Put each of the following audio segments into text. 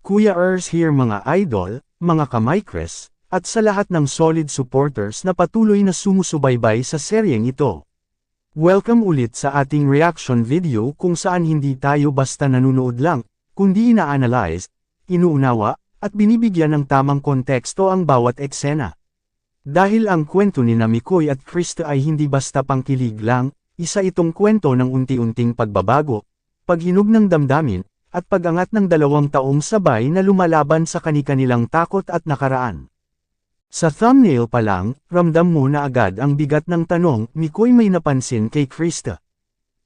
Kuya Ers here mga idol, mga kamaykres, at sa lahat ng solid supporters na patuloy na sumusubaybay sa seryeng ito. Welcome ulit sa ating reaction video kung saan hindi tayo basta nanunood lang, kundi ina-analyze, inuunawa, at binibigyan ng tamang konteksto ang bawat eksena. Dahil ang kwento ni Mikoy at Krista ay hindi basta pangkilig lang, isa itong kwento ng unti-unting pagbabago, paghinog ng damdamin, at pag-angat ng 2 taong sabay na lumalaban sa kani-kanilang takot at nakaraan. Sa thumbnail pa lang, ramdam mo na agad ang bigat ng tanong, Mikoy may napansin kay Krista.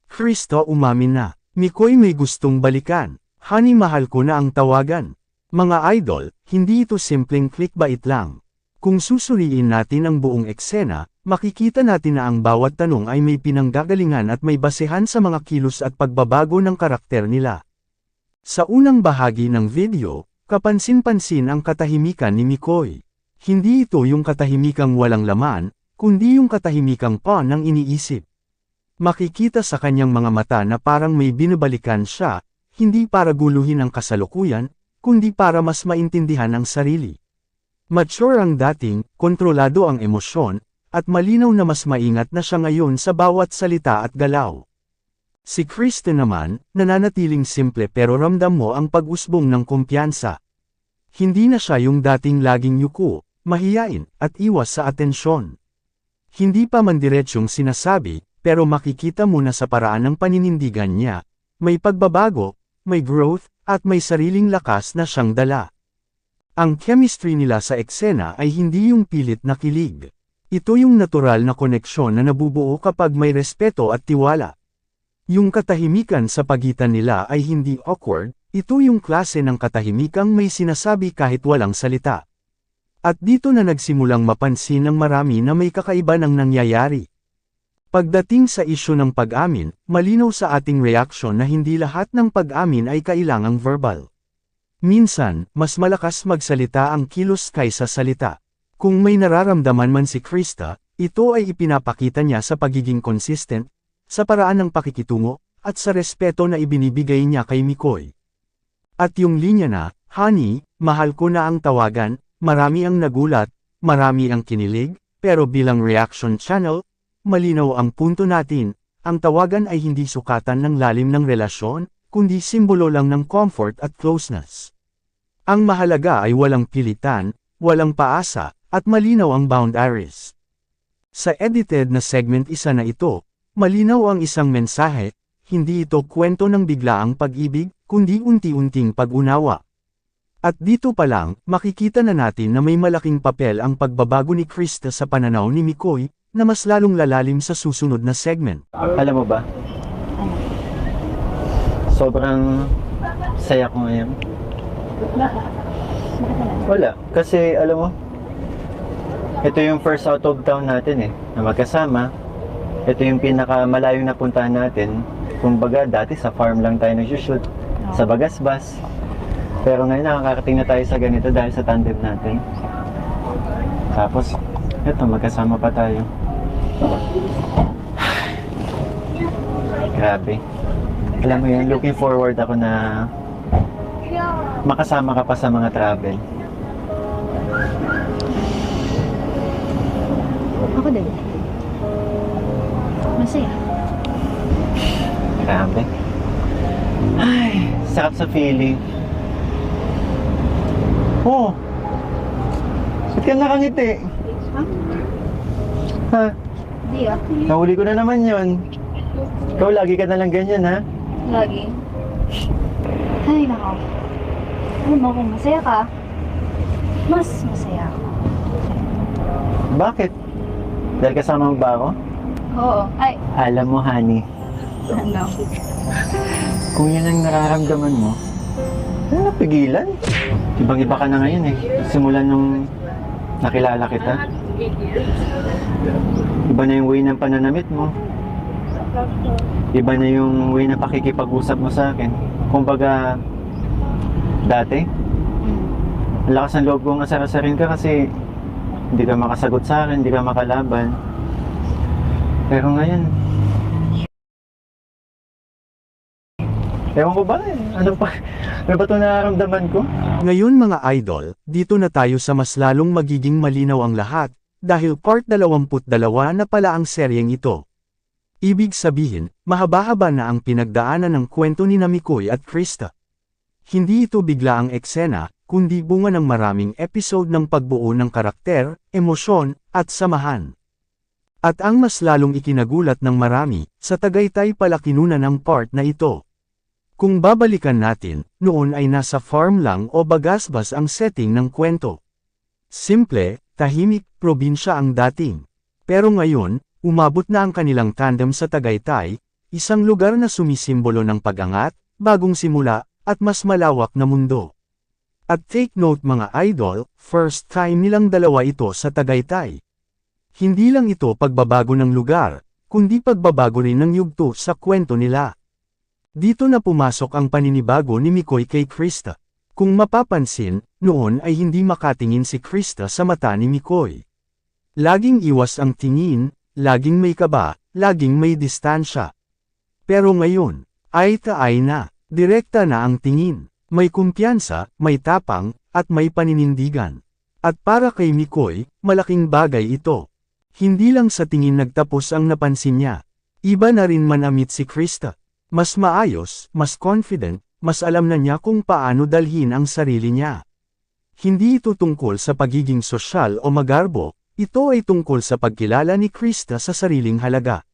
Krista umamin na, Mikoy may gustong balikan, honey mahal ko na ang tawagan. Mga idol, hindi ito simpleng clickbait lang. Kung susuriin natin ang buong eksena, makikita natin na ang bawat tanong ay may pinanggagalingan at may basehan sa mga kilos at pagbabago ng karakter nila. Sa unang bahagi ng video, kapansin-pansin ang katahimikan ni Mikoy. Hindi ito yung katahimikang walang laman, kundi yung katahimikang pa ng iniisip. Makikita sa kanyang mga mata na parang may binabalikan siya, hindi para guluhin ang kasalukuyan, kundi para mas maintindihan ang sarili. Mature ang dating, kontrolado ang emosyon, at malinaw na mas maingat na siya ngayon sa bawat salita at galaw. Si Krista naman, nananatiling simple pero ramdam mo ang pag-usbong ng kumpiyansa. Hindi na siya yung dating laging yuko, mahiyain, at iwas sa atensyon. Hindi pa man diretsyong sinasabi, pero makikita mo na sa paraan ng paninindigan niya, may pagbabago, may growth, at may sariling lakas na siyang dala. Ang chemistry nila sa eksena ay hindi yung pilit na kilig. Ito yung natural na koneksyon na nabubuo kapag may respeto at tiwala. Yung katahimikan sa pagitan nila ay hindi awkward, ito yung klase ng katahimikang may sinasabi kahit walang salita. At dito na nagsimulang mapansin ng marami na may kakaiba ng nangyayari. Pagdating sa isyu ng pag-amin, malinaw sa ating reaksyon na hindi lahat ng pag-amin ay kailangang verbal. Minsan, mas malakas magsalita ang kilos kaysa salita. Kung may nararamdaman man si Krista, ito ay ipinapakita niya sa pagiging consistent, sa paraan ng pakikitungo, at sa respeto na ibinibigay niya kay Mikoy. At yung linya na, honey, mahal ko na ang tawagan, marami ang nagulat, marami ang kinilig, pero bilang reaction channel, malinaw ang punto natin, ang tawagan ay hindi sukatan ng lalim ng relasyon, kundi simbolo lang ng comfort at closeness. Ang mahalaga ay walang pilitan, walang paasa, at malinaw ang boundaries. Sa edited na segment isa na ito, malinaw ang isang mensahe, hindi ito kwento ng biglaang pag-ibig, kundi unti-unting pag-unawa. At dito pa lang, makikita na natin na may malaking papel ang pagbabago ni Krista sa pananaw ni Mikoy, na mas lalong lalalim sa susunod na segment. Alam mo ba? Sobrang saya ko ngayon. Wala, kasi alam mo, ito yung first out of town natin na magkasama. Ito yung pinakamalayong napuntahan natin. Kumbaga, dati sa farm lang tayo nag-shoot, sa Bagasbas. Pero ngayon nakakarating na tayo sa ganito dahil sa tandem natin. Tapos, ito, magkasama pa tayo. Grabe. Alam mo yan, looking forward ako na makasama ka pa sa mga travel. Ako din. Masaya. Grabe. Ay, sarap sa feeling. Oh! Ba't ka nakangiti? Ha? Hindi ah. Nahuli ko na naman yon. Ikaw lagi ka na lang ganyan, ha? Lagi. Ay, nako. Alam mo, kung masaya ka, mas masaya ako. Bakit? Dahil kasama mo ba ako? Oo. Ay, Alam mo, honey, ano? kung yan ang nararamdaman mo, ano napigilan? Ibang-iba ka na ngayon Simulan nung nakilala kita. Iba na yung way ng pananamit mo. Iba na yung way na pakikipag-usap mo sa akin. Kumbaga, dati, ang lakas ng loob kong asar-asarin ka kasi hindi ka makasagot sa akin, hindi ka makalaban. Pero ngayon, Ewan ko ba ano ba ito nararamdaman ko? Ngayon mga idol, dito na tayo sa mas lalong magiging malinaw ang lahat, dahil part 22 na pala ang seryeng ito. Ibig sabihin, mahaba-haba na ang pinagdaanan ng kwento ni Mikoy at Krista. Hindi ito bigla ang eksena, kundi bunga ng maraming episode ng pagbuo ng karakter, emosyon, at samahan. At ang mas lalong ikinagulat ng marami, sa Tagaytay pala kinunan ang part na ito. Kung babalikan natin, noon ay nasa farm lang o Bagasbas ang setting ng kwento. Simple, tahimik, probinsya ang dating. Pero ngayon, umabot na ang kanilang tandem sa Tagaytay, isang lugar na sumisimbolo ng pag-angat, bagong simula, at mas malawak na mundo. At take note mga idol, first time nilang dalawa ito sa Tagaytay. Hindi lang ito pagbabago ng lugar, kundi pagbabago rin ng yugto sa kwento nila. Dito na pumasok ang paninibago ni Mikoy kay Krista. Kung mapapansin, noon ay hindi makatingin si Krista sa mata ni Mikoy. Laging iwas ang tingin, laging may kaba, laging may distansya. Pero ngayon, ay na, direkta na ang tingin. May kumpiyansa, may tapang, at may paninindigan. At para kay Mikoy, malaking bagay ito. Hindi lang sa tingin nagtapos ang napansin niya. Iba na rin manamit si Krista. Mas maayos, mas confident, mas alam na niya kung paano dalhin ang sarili niya. Hindi ito tungkol sa pagiging sosyal o magarbo, ito ay tungkol sa pagkilala ni Krista sa sariling halaga.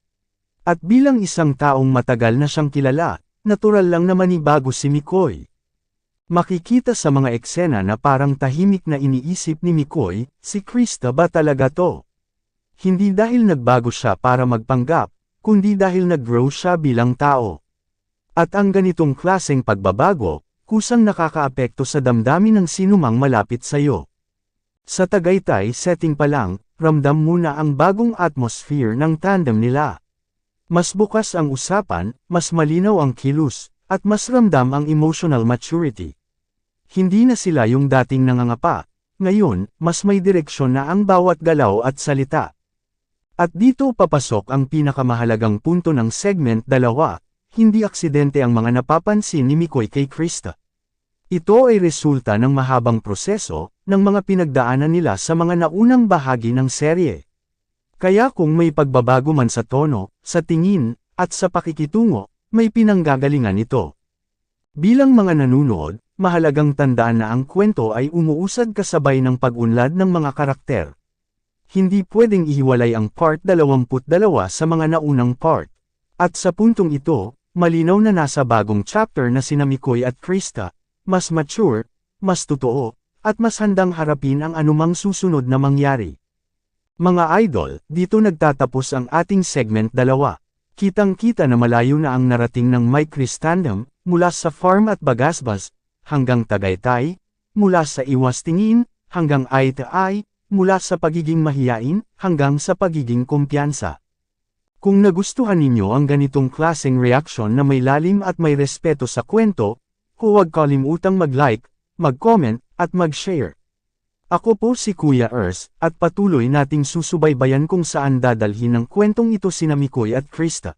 At bilang isang taong matagal na siyang kilala, natural lang na manibago si Mikoy. Makikita sa mga eksena na parang tahimik na iniisip ni Mikoy, si Krista ba talaga to? Hindi dahil nagbago siya para magpanggap, kundi dahil nag-grow siya bilang tao. At ang ganitong klaseng pagbabago, kusang nakakaapekto sa damdamin ng sinumang malapit sa'yo. Sa Tagaytay setting pa lang, ramdam mo na ang bagong atmosphere ng tandem nila. Mas bukas ang usapan, mas malinaw ang kilos, at mas ramdam ang emotional maturity. Hindi na sila yung dating nangangapa, ngayon, mas may direksyon na ang bawat galaw at salita. At dito papasok ang pinakamahalagang punto ng segment 2, hindi aksidente ang mga napapansin ni Mikoy kay Krista. Ito ay resulta ng mahabang proseso, ng mga pinagdaanan nila sa mga naunang bahagi ng serye. Kaya kung may pagbabago man sa tono, sa tingin, at sa pakikitungo, may pinanggagalingan ito. Bilang mga nanunood, mahalagang tandaan na ang kwento ay umuusad kasabay ng pag-unlad ng mga karakter. Hindi pwedeng ihiwalay ang part 22 sa mga naunang part. At sa puntong ito, malinaw na nasa bagong chapter na sina Mikoy at Krista, mas mature, mas totoo, at mas handang harapin ang anumang susunod na mangyari. Mga idol, dito nagtatapos ang ating segment 2. Kitang-kita na malayo na ang narating ng Mike Chris tandem, mula sa farm at Bagasbas, hanggang Tagaytay, mula sa iwas tingin, hanggang eye-to-eye, mula sa pagiging mahiyain, hanggang sa pagiging kumpiyansa. Kung nagustuhan ninyo ang ganitong klaseng reaksyon na may lalim at may respeto sa kwento, huwag kalimutang mag-like, mag-comment, at mag-share. Ako po si Kuya Ers, at patuloy nating susubaybayan kung saan dadalhin ng kwentong ito sina Mikoy at Krista.